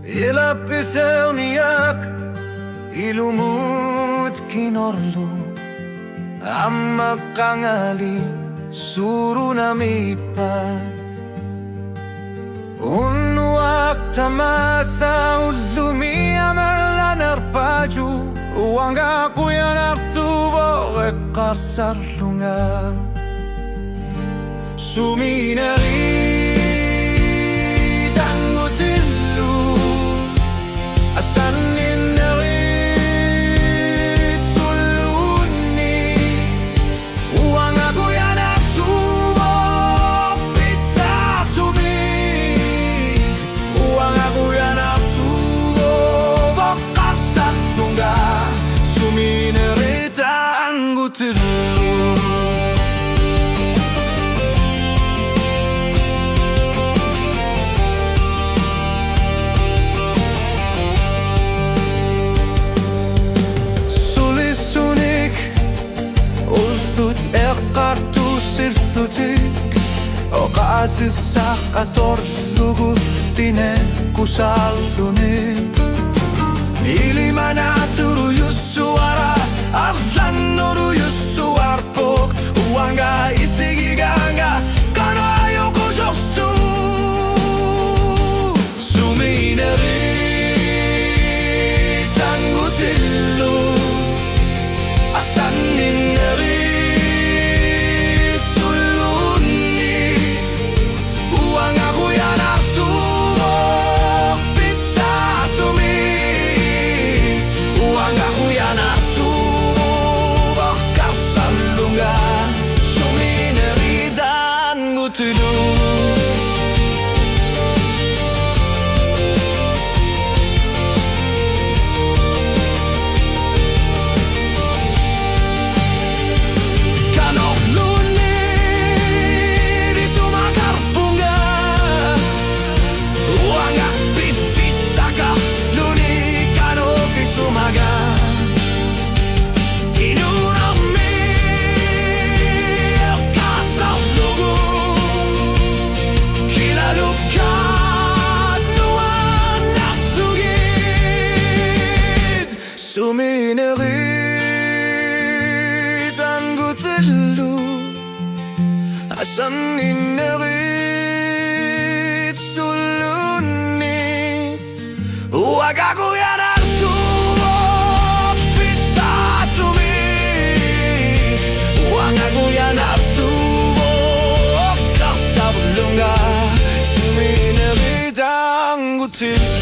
يلبس اغنياك ilumut kinorlo amma kangali suru namipa unwak tamasa ulumi amala narpaju wanga kuya nartubo eqarsar lunga suminari tangutillu asan Oqasis saqator lugu tine kusalluni Ili manaturu yusuara Aflan nuru yusuarpok Uanga isigiganga Kano ayoko joksu Sumineri tangutillu Asanineri Suminerit angutillu Asaninerit sulunit Uagakuyan artu pizza sumi Uagakuyan artu kasabulunga Suminerit angutillu